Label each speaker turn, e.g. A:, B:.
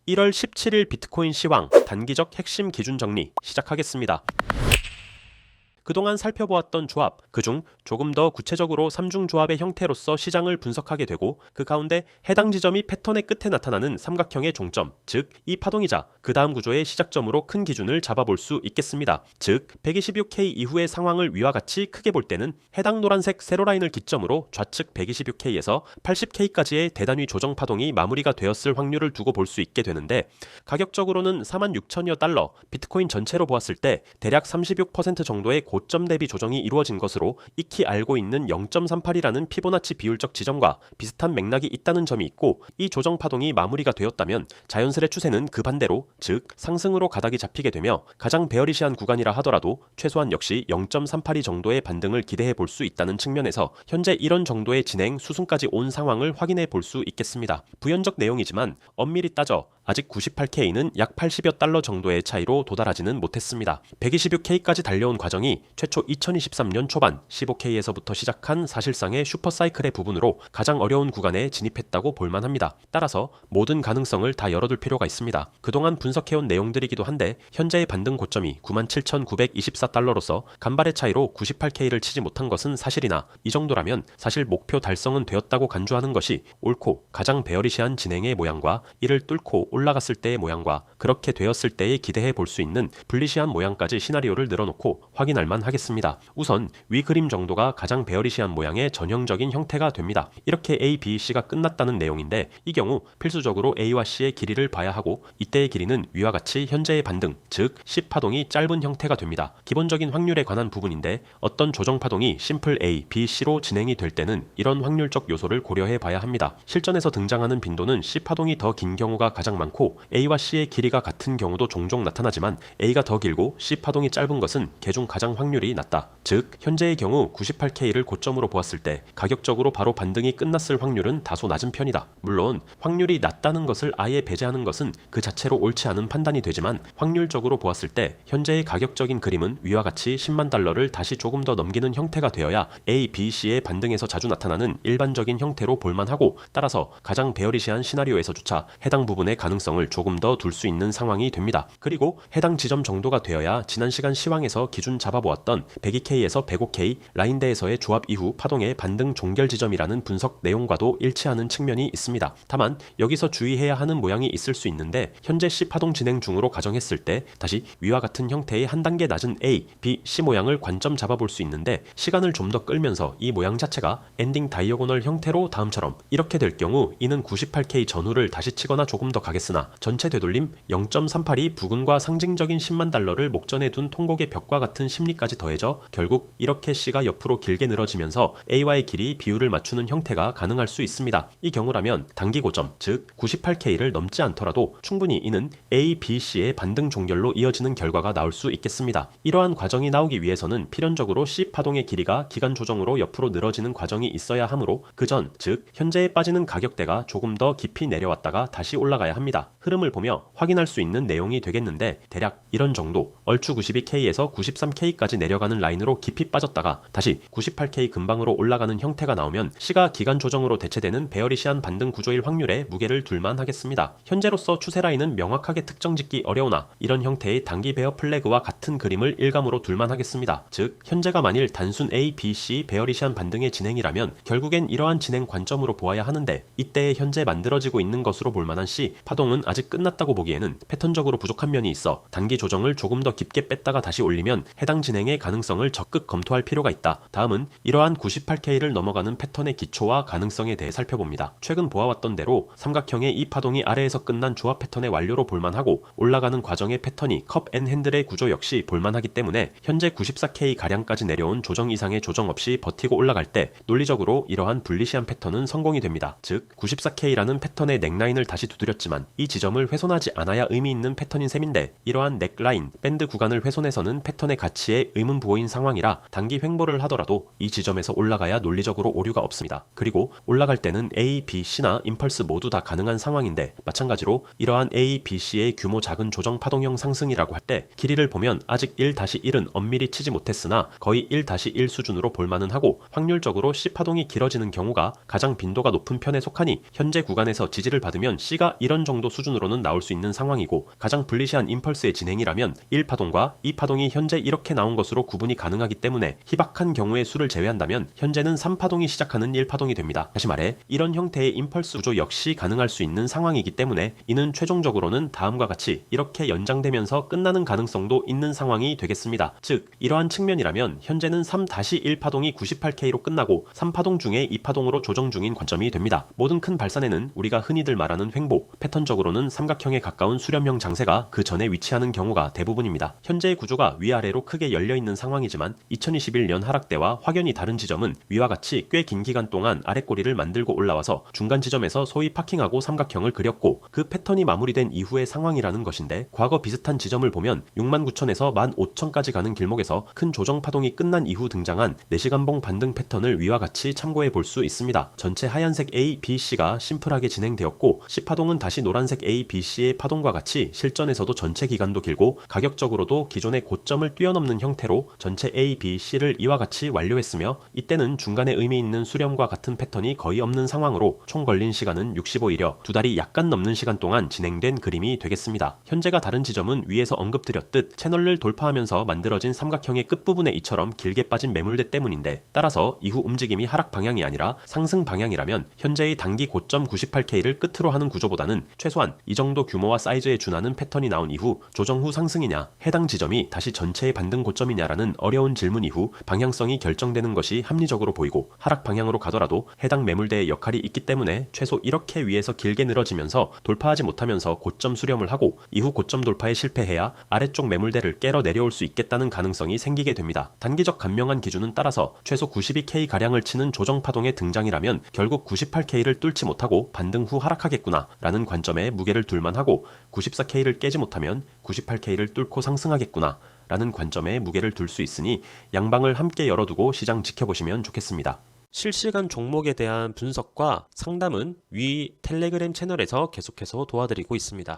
A: 1월 17일 비트코인 시황 단기적 핵심 기준 정리 시작하겠습니다. 그동안 살펴보았던 조합, 그중 조금 더 구체적으로 3중 조합의 형태로서 시장을 분석하게 되고 그 가운데 해당 지점이 패턴의 끝에 나타나는 삼각형의 종점, 즉 이 파동이자 그 다음 구조의 시작점으로 큰 기준을 잡아볼 수 있겠습니다. 즉 126K 이후의 상황을 위와 같이 크게 볼 때는 해당 노란색 세로라인을 기점으로 좌측 126K에서 80K까지의 대단위 조정 파동이 마무리가 되었을 확률을 두고 볼 수 있게 되는데 가격적으로는 46,000여 달러, 비트코인 전체로 보았을 때 대략 36% 정도의 고점 대비 조정이 이루어진 것으로 익히 알고 있는 0.38이라는 피보나치 비율적 지점과 비슷한 맥락이 있다는 점이 있고 이 조정 파동이 마무리가 되었다면 자연스레 추세는 그 반대로 즉 상승으로 가닥이 잡히게 되며 가장 베어리시한 구간이라 하더라도 최소한 역시 0.382 정도의 반등을 기대해 볼 수 있다는 측면에서 현재 이런 정도의 진행 수순까지 온 상황을 확인해 볼 수 있겠습니다. 부연적 내용이지만 엄밀히 따져 아직 98K는 약 80여 달러 정도의 차이로 도달하지는 못했습니다. 126K까지 달려온 과정이 최초 2023년 초반 15K에서부터 시작한 사실상의 슈퍼사이클의 부분으로 가장 어려운 구간에 진입했다고 볼만합니다. 따라서 모든 가능성을 다 열어둘 필요가 있습니다. 그동안 분석해온 내용들이기도 한데 현재의 반등 고점이 97,924달러로서 간발의 차이로 98K를 치지 못한 것은 사실이나 이 정도라면 사실 목표 달성은 되었다고 간주하는 것이 옳고 가장 베어리시한 진행의 모양과 이를 뚫고 올라갔을 때의 모양과 그렇게 되었을 때에 기대해 볼 수 있는 불리시한 모양까지 시나리오를 늘어놓고 확인할 만 하겠습니다. 우선 위 그림 정도가 가장 베어리시한 모양의 전형적인 형태가 됩니다. 이렇게 A, B, C가 끝났다는 내용인데 이 경우 필수적으로 A와 C의 길이를 봐야 하고 이때의 길이는 위와 같이 현재의 반등, 즉 C파동이 짧은 형태가 됩니다. 기본적인 확률에 관한 부분인데 어떤 조정파동이 심플 A, B, C로 진행이 될 때는 이런 확률적 요소를 고려해 봐야 합니다. 실전에서 등장하는 빈도는 C파동이 더 긴 경우가 가장 많고 A와 C의 길이가 같은 경우도 종종 나타나지만 A가 더 길고 C파동이 짧은 것은 개중 가장 확률이 낮다. 즉 현재의 경우 98K를 고점으로 보았을 때 가격적으로 바로 반등이 끝났을 확률은 다소 낮은 편이다. 물론 확률이 낮다는 것을 아예 배제하는 것은 그 자체로 옳지 않은 판단이 되지만 확률적으로 보았을 때 현재의 가격적인 그림은 위와 같이 10만 달러를 다시 조금 더 넘기는 형태가 되어야 A, B, C의 반등에서 자주 나타나는 일반적인 형태로 볼만하고 따라서 가장 베어리시한 시나리오에서조차 해당 부분의 가능성을 조금 더 둘 수 있는 상황이 됩니다. 그리고 해당 지점 정도가 되어야 지난 시간 시황에서 기준 잡아보았던 102K에서 105K 라인대에서의 조합 이후 파동의 반등 종결 지점이라는 분석 내용과도 일치하는 측면이 있습니다. 다만 여기서 주의해야 하는 모양이 있을 수 있는데 현재 C 파동 진행 중으로 가정했을 때 다시 위와 같은 형태의 한 단계 낮은 A, B, C 모양을 관점 잡아볼 수 있는데 시간을 좀 더 끌면서 이 모양 자체가 엔딩 다이어고널 형태로 다음처럼 이렇게 될 경우 이는 98K 전후를 다시 치거나 조금 더 가겠으나 전체 되돌림 0.382 부근과 상징적인 10만 달러를 목전에 둔 통곡의 벽과 같은 심리까지 더해져 결국 이렇게 C가 옆으로 길게 늘어지면서 A와의 길이 비율을 맞추는 형태가 가능할 수 있습니다. 이 경우라면 단기 고점, 즉 98K를 넘지 않더라도 충분히 이는 A, B, C의 반등 종결로 이어지는 결과가 나올 수 있겠습니다. 이러한 과정이 나오기 위해서는 필연적으로 C 파동의 길이가 기간 조정으로 옆으로 늘어지는 과정이 있어야 하므로 그 전, 즉 현재에 빠지는 가격대가 조금 더 깊이 내려왔다가 다시 올라가야 합니다. 흐름을 보며 확인할 수 있는 내용이 되겠는데 대략 이런 정도 얼추 92K에서 93K까지 내려가는 라인으로 깊이 빠졌다가 다시 98K 근방으로 올라가는 형태가 나오면 C가 기간 조정으로 대체되는 베어리시한 반등 구조일 확률에 무게를 둘만 하겠습니다. 현재로서 추세 라인은 명확하게 특정짓기 어려우나 이런 형태의 단기 베어 플래그와 같은 그림을 일감으로 둘만 하겠습니다. 즉 현재가 만일 단순 A, B, C 베어리시한 반등의 진행이라면 결국엔 이러한 진행 관점으로 보아야 하는데 이때에 현재 만들어지고 있는 것으로 볼만한 C 파동은 아직 끝났다고 보기에는 패턴적으로 부족한 면이 있어 단기 조정을 조금 더 깊게 뺐다가 다시 올리면 해당 진행의 가능성을 적극 검토할 필요가 있다. 다음은 이러한 98K를 넘어가는 패턴의 기초와 가능성에 대해 살펴봅니다. 최근 보아왔던 대로 삼각형의 이 파동이 아래에서 끝난 조합 패턴의 완료로 볼만하고 올라가는 과정의 패턴이 컵 앤 핸들의 구조 역시 볼만하기 때문에 현재 94K 가량까지 내려온 조정 이상의 조정 없이 버티고 올라갈 때 논리적으로 이러한 불리시한 패턴은 성공이 됩니다. 즉 94K라는 패턴의 넥라인을 다시 두드렸지만 이 지점을 훼손하지 않아야 의미 있는 패턴인 셈인데 이러한 넥라인, 밴드 구간을 훼손해서는 패턴의 가치에 의문부호인 상황이라 단기 횡보를 하더라도 이 지점에서 올라가야 논리적으로 오류가 없습니다. 그리고 올라갈 때는 A, B, C나 임펄스 모두 다 가능한 상황인데 마찬가지로 이러한 A, B, C의 규모 작은 조정 파동형 상승이라고 할 때 길이를 보면 아직 1-1은 엄밀히 치지 못했으나 거의 1-1 수준으로 볼만은 하고 확률적으로 C 파동이 길어지는 경우가 가장 빈도가 높은 편에 속하니 현재 구간에서 지지를 받으면 C가 이런 정도 정도 수준으로는 나올 수 있는 상황이고, 가장 불리시한 임펄스의 진행이라면 1파동과 2파동이 현재 이렇게 나온 것으로 구분이 가능하기 때문에 희박한 경우의 수를 제외한다면 현재는 3파동이 시작하는 1파동이 됩니다. 다시 말해 이런 형태의 임펄스 구조 역시 가능할 수 있는 상황이기 때문에 이는 최종적으로는 다음과 같이 이렇게 연장되면서 끝나는 가능성도 있는 상황이 되겠습니다. 즉 이러한 측면이라면 현재는 3-1파동이 98K로 끝나고 3파동 중에 2파동으로 조정 중인 관점이 됩니다. 모든 큰 발산에는 우리가 흔히들 말하는 횡보, 패턴적으로는 삼각형에 가까운 수렴형 장세가 그 전에 위치하는 경우가 대부분입니다. 현재의 구조가 위아래로 크게 열려있는 상황이지만 2021년 하락 때와 확연히 다른 지점은 위와 같이 꽤 긴 기간 동안 아랫꼬리를 만들고 올라와서 중간 지점에서 소위 파킹하고 삼각형을 그렸고, 그 패턴이 마무리된 이후의 상황이라는 것인데, 과거 비슷한 지점을 보면 69,000에서 15,000까지 가는 길목에서 큰 조정 파동이 끝난 이후 등장한 4시간봉 반등 패턴을 위와 같이 참고해 볼 수 있습니다. 전체 하얀색 A, B, C가 심플하게 진행되었고 10파동은 다시 노란색 A, B, C의 파동과 같이 실전에서도 전체 기간도 길고 가격적으로도 기존의 고점을 뛰어넘는 형태로 전체 A, B, C를 이와 같이 완료했으며, 이때는 중간에 의미 있는 수렴과 같은 패턴이 거의 없는 상황으로 총 걸린 시간은 65일여 2달이 약간 넘는 시간 동안 진행된 그림이 되겠습니다. 현재가 다른 지점은 위에서 언급드렸듯 채널을 돌파하면서 만들어진 삼각형의 끝부분에 이처럼 길게 빠진 매물대 때문인데, 따라서 이후 움직임이 하락 방향이 아니라 상승 방향이라면 현재의 단기 고점 98K를 끝으로 하는 구조보다는 최소한 이 정도 규모와 사이즈에 준하는 패턴이 나온 이후 조정 후 상승이냐, 해당 지점이 다시 전체의 반등 고점이냐라는 어려운 질문 이후 방향성이 결정되는 것이 합리적으로 보이고, 하락 방향으로 가더라도 해당 매물대의 역할이 있기 때문에 최소 이렇게 위에서 길게 늘어지면서 돌파하지 못하면서 고점 수렴을 하고 이후 고점 돌파에 실패해야 아래쪽 매물대를 깨러 내려올 수 있겠다는 가능성이 생기게 됩니다. 단기적 간명한 기준은 따라서 최소 92K가량을 치는 조정 파동의 등장이라면 결국 98K를 뚫지 못하고 반등 후 하락하겠구나 라는 관점에 무게를 둘만 하고, 94K를 깨지 못하면 98K를 뚫고 상승하겠구나 라는 관점에 무게를 둘 수 있으니 양방을 함께 열어두고 시장 지켜보시면 좋겠습니다. 실시간 종목에 대한 분석과 상담은 위 텔레그램 채널에서 계속해서 도와드리고 있습니다.